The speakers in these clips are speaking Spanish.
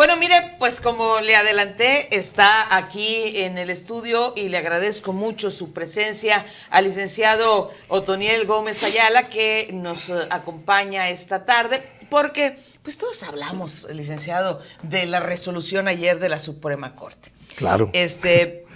Bueno, mire, pues como le adelanté, está aquí en el estudio y le agradezco mucho su presencia al licenciado Otoniel Gómez Ayala, que nos acompaña esta tarde, porque pues todos hablamos, licenciado, de la resolución ayer de la Suprema Corte. Claro.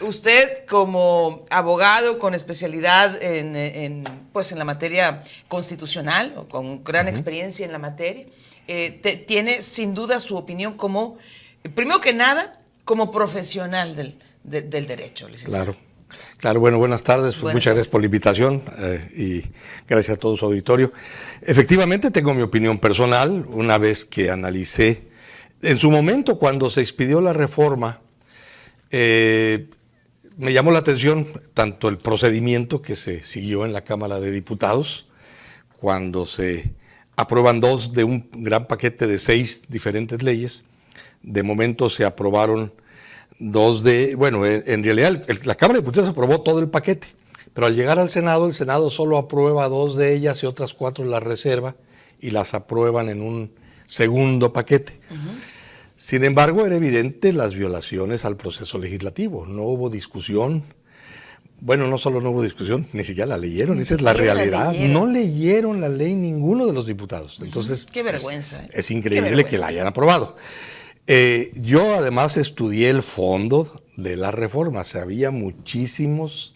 Usted como abogado con especialidad en la materia constitucional, o con gran experiencia en la materia, tiene sin duda su opinión como, primero que nada, como profesional del derecho, licenciado. Claro, bueno, buenas tardes, pues muchas gracias por la invitación y gracias a todo su auditorio. Efectivamente tengo mi opinión personal, una vez que analicé, en su momento cuando se expidió la reforma, me llamó la atención tanto el procedimiento que se siguió en la Cámara de Diputados, cuando se aprueban dos de un gran paquete de 6 diferentes leyes. De momento se aprobaron dos en realidad la Cámara de Diputados aprobó todo el paquete, pero al llegar al Senado, el Senado solo aprueba 2 de ellas y otras 4 las reserva y las aprueban en un segundo paquete. Sin embargo, era evidente las violaciones al proceso legislativo. No hubo discusión. Bueno, no solo no hubo discusión, ni siquiera la leyeron. Esa es la realidad. No leyeron la ley ninguno de los diputados. Entonces, qué vergüenza. Es increíble que la hayan aprobado. Yo además estudié el fondo de la reforma. Había muchísimos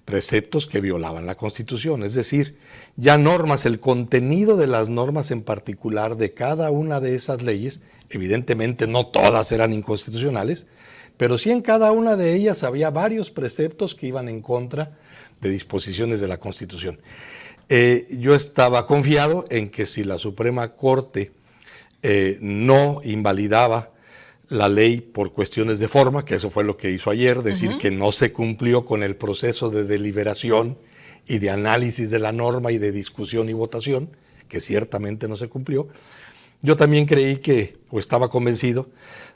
preceptos que violaban la Constitución. Es decir, ya normas, el contenido de las normas en particular de cada una de esas leyes, evidentemente no todas eran inconstitucionales, pero sí en cada una de ellas había varios preceptos que iban en contra de disposiciones de la Constitución. Yo estaba confiado en que si la Suprema Corte no invalidaba la ley por cuestiones de forma, que eso fue lo que hizo ayer, decir que no se cumplió con el proceso de deliberación y de análisis de la norma y de discusión y votación, que ciertamente no se cumplió. Yo también creí o estaba convencido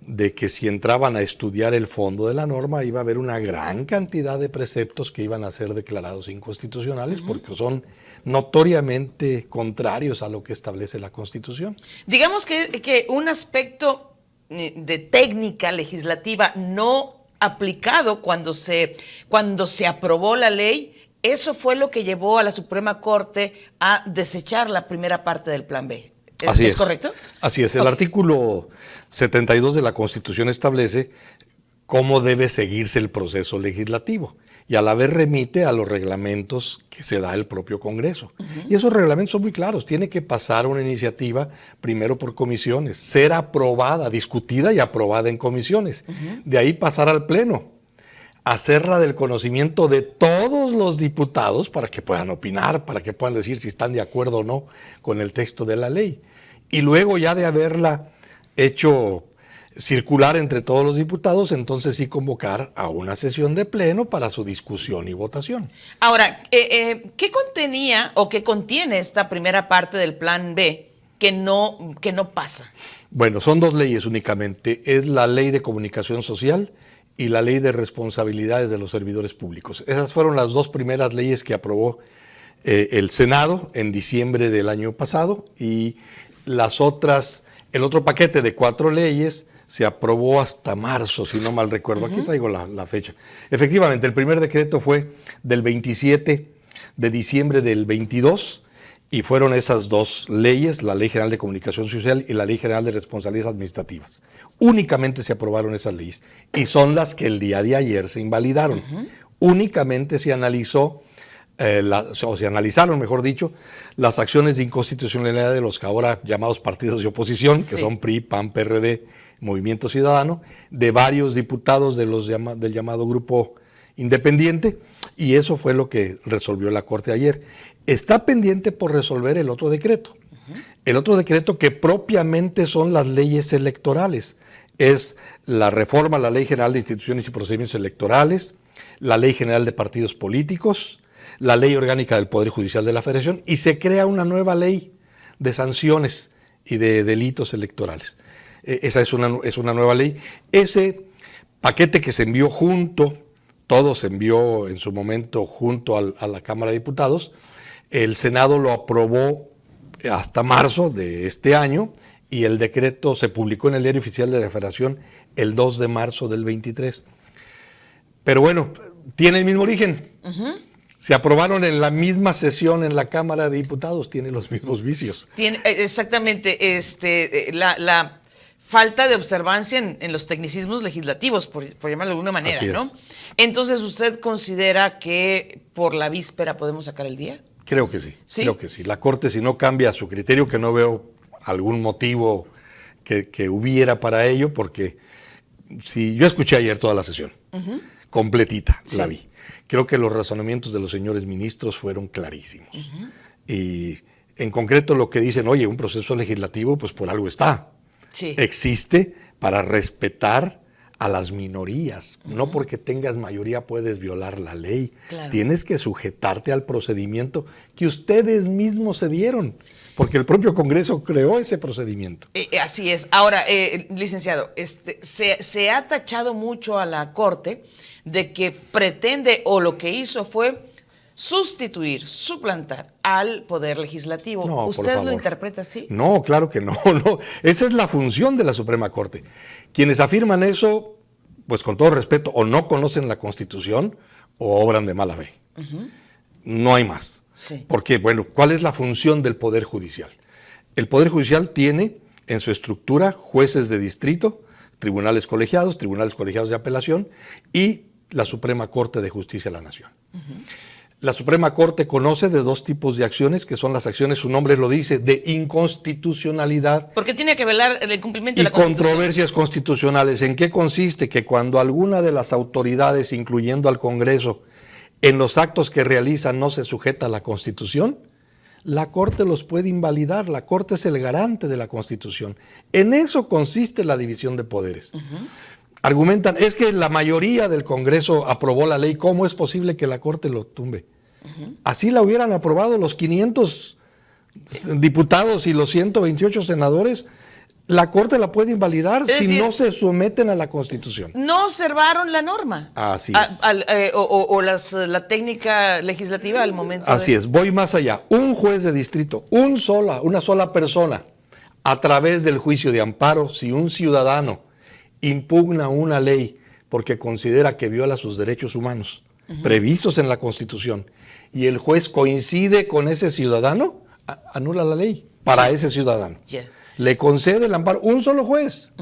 de que si entraban a estudiar el fondo de la norma iba a haber una gran cantidad de preceptos que iban a ser declarados inconstitucionales porque son notoriamente contrarios a lo que establece la Constitución. Digamos que un aspecto de técnica legislativa no aplicado cuando se aprobó la ley, eso fue lo que llevó a la Suprema Corte a desechar la primera parte del Plan B. ¿Es correcto? Así es. El artículo 72 de la Constitución establece cómo debe seguirse el proceso legislativo y a la vez remite a los reglamentos que se da el propio Congreso. Y esos reglamentos son muy claros. Tiene que pasar una iniciativa primero por comisiones, ser aprobada, discutida y aprobada en comisiones. De ahí pasar al Pleno, hacerla del conocimiento de todos los diputados para que puedan opinar, para que puedan decir si están de acuerdo o no con el texto de la ley. Y luego ya de haberla hecho circular entre todos los diputados, entonces sí convocar a una sesión de pleno para su discusión y votación. Ahora, ¿qué contenía o qué contiene esta primera parte del Plan B que no pasa? Bueno, son 2 leyes únicamente. Es la Ley de Comunicación Social y la Ley de Responsabilidades de los Servidores Públicos. Esas fueron las 2 primeras leyes que aprobó el Senado en diciembre del año pasado y las otras, el otro paquete de 4 leyes se aprobó hasta marzo, si no mal recuerdo. Aquí traigo la fecha. Efectivamente, el primer decreto fue del 27 de diciembre del 22 y fueron esas 2 leyes, la Ley General de Comunicación Social y la Ley General de Responsabilidades Administrativas. Únicamente se aprobaron esas leyes y son las que el día de ayer se invalidaron. Únicamente se analizó, se analizaron, mejor dicho, las acciones de inconstitucionalidad de los ahora llamados partidos de oposición, que son PRI, PAN, PRD, Movimiento Ciudadano, de varios diputados del llamado Grupo Independiente, y eso fue lo que resolvió la Corte ayer. Está pendiente por resolver el otro decreto. El otro decreto que propiamente son las leyes electorales. Es la reforma a la Ley General de Instituciones y Procedimientos Electorales, la Ley General de Partidos Políticos, la Ley Orgánica del Poder Judicial de la Federación y se crea una nueva ley de sanciones y de delitos electorales. Esa es una nueva ley. Ese paquete que se envió todo se envió en su momento junto a la Cámara de Diputados. El Senado lo aprobó hasta marzo de este año y el decreto se publicó en el Diario Oficial de la Federación el 2 de marzo del 23. Pero bueno, tiene el mismo origen. Se aprobaron en la misma sesión en la Cámara de Diputados, tiene los mismos vicios. Tiene, exactamente, la falta de observancia en los tecnicismos legislativos, por llamarlo de alguna manera, Así es. ¿no? Entonces, ¿usted considera que por la víspera podemos sacar el día? Creo que sí, ¿Sí? creo que sí. La Corte, si no cambia su criterio, que no veo algún motivo que hubiera para ello, porque si yo escuché ayer toda la sesión, completita, la vi. Creo que los razonamientos de los señores ministros fueron clarísimos. Y en concreto lo que dicen, oye, un proceso legislativo, pues por algo está. Sí. Existe para respetar a las minorías. No porque tengas mayoría puedes violar la ley. Claro. Tienes que sujetarte al procedimiento que ustedes mismos se dieron, porque el propio Congreso creó ese procedimiento. Así es. Ahora, licenciado, se ha tachado mucho a la Corte de que pretende, o lo que hizo fue sustituir, suplantar al Poder Legislativo. No, por ¿Usted favor. lo interpreta así? No, claro que no, no. Esa es la función de la Suprema Corte. Quienes afirman eso, pues con todo respeto, o no conocen la Constitución o obran de mala fe. No hay más. Sí. Porque, bueno, ¿cuál es la función del Poder Judicial? El Poder Judicial tiene en su estructura jueces de distrito, tribunales colegiados de apelación y la Suprema Corte de Justicia de la Nación. La Suprema Corte conoce de dos tipos de acciones, que son las acciones, su nombre lo dice, de inconstitucionalidad Porque tiene que velar el cumplimiento de y la Constitución. controversias constitucionales. ¿En qué consiste? Que cuando alguna de las autoridades, incluyendo al Congreso, en los actos que realizan no se sujeta a la Constitución, la Corte los puede invalidar. La Corte es el garante de la Constitución. En eso consiste la división de poderes. Argumentan, es que la mayoría del Congreso aprobó la ley, ¿cómo es posible que la Corte lo tumbe? Así la hubieran aprobado los 500 diputados y los 128 senadores, la Corte la puede invalidar Es si decir, no se someten a la Constitución. No observaron la norma. Así es. La técnica legislativa al momento Así es, voy más allá. Un juez de distrito, una sola persona, a través del juicio de amparo, si un ciudadano impugna una ley porque considera que viola sus derechos humanos previstos en la Constitución y el juez coincide con ese ciudadano, anula la ley para ese ciudadano. Ya. Le concede el amparo un solo juez.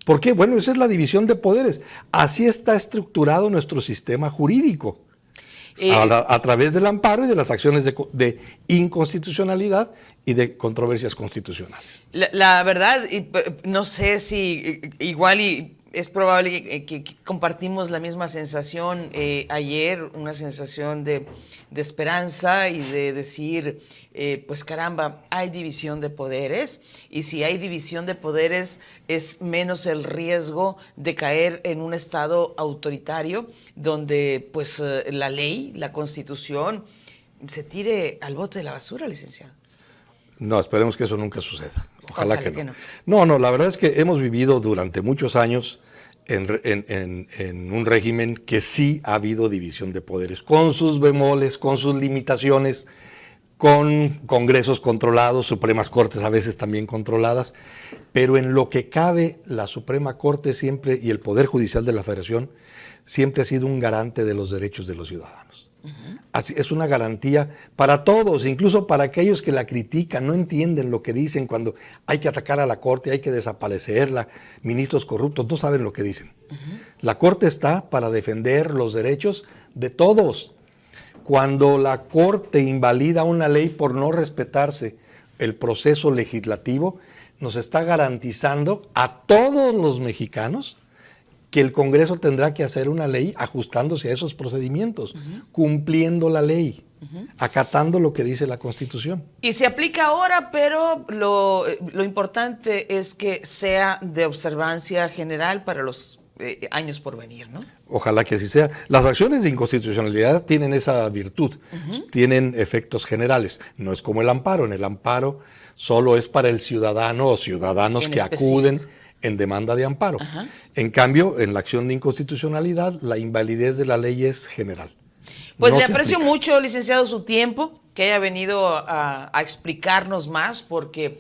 ¿Por qué? Bueno, esa es la división de poderes. Así está estructurado nuestro sistema jurídico. A través del amparo y de las acciones de inconstitucionalidad y de controversias constitucionales. La verdad, no sé si igual es probable que compartimos la misma sensación ayer, una sensación de esperanza y de decir, pues caramba, hay división de poderes, y si hay división de poderes es menos el riesgo de caer en un estado autoritario donde pues la ley, la Constitución, se tire al bote de la basura, licenciado. No, esperemos que eso nunca suceda. Ojalá que no. no. No, la verdad es que hemos vivido durante muchos años en un régimen que sí ha habido división de poderes, con sus bemoles, con sus limitaciones, con congresos controlados, Supremas Cortes a veces también controladas, pero en lo que cabe la Suprema Corte siempre y el Poder Judicial de la Federación siempre ha sido un garante de los derechos de los ciudadanos. Así, es una garantía para todos, incluso para aquellos que la critican, no entienden lo que dicen cuando hay que atacar a la Corte, hay que desaparecerla, ministros corruptos, no saben lo que dicen. La Corte está para defender los derechos de todos. Cuando la Corte invalida una ley por no respetarse el proceso legislativo, nos está garantizando a todos los mexicanos que el Congreso tendrá que hacer una ley ajustándose a esos procedimientos, cumpliendo la ley, acatando lo que dice la Constitución. Y se aplica ahora, pero lo importante es que sea de observancia general para los años por venir, ¿no? Ojalá que así sea. Las acciones de inconstitucionalidad tienen esa virtud, tienen efectos generales. No es como el amparo. En el amparo solo es para el ciudadano o ciudadanos En que específico. acuden en demanda de amparo. En cambio, en la acción de inconstitucionalidad, la invalidez de la ley es general. Pues no le se aprecio aplica. mucho, licenciado, su tiempo, que haya venido a explicarnos más, porque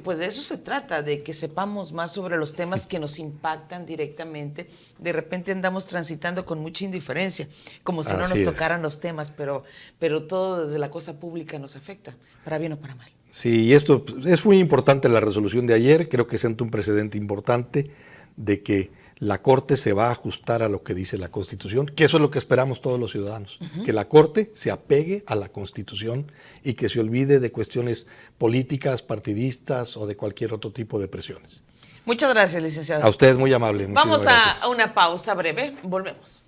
pues de eso se trata, de que sepamos más sobre los temas que nos impactan directamente. De repente andamos transitando con mucha indiferencia, como si no nos Así es. tocaran los temas, pero todo desde la cosa pública nos afecta, para bien o para mal. Sí, y esto es muy importante la resolución de ayer, creo que sienta un precedente importante de que la Corte se va a ajustar a lo que dice la Constitución, que eso es lo que esperamos todos los ciudadanos, que la Corte se apegue a la Constitución y que se olvide de cuestiones políticas, partidistas o de cualquier otro tipo de presiones. Muchas gracias, licenciado. A usted muy amable. Vamos muchísimas gracias. a una pausa breve, volvemos.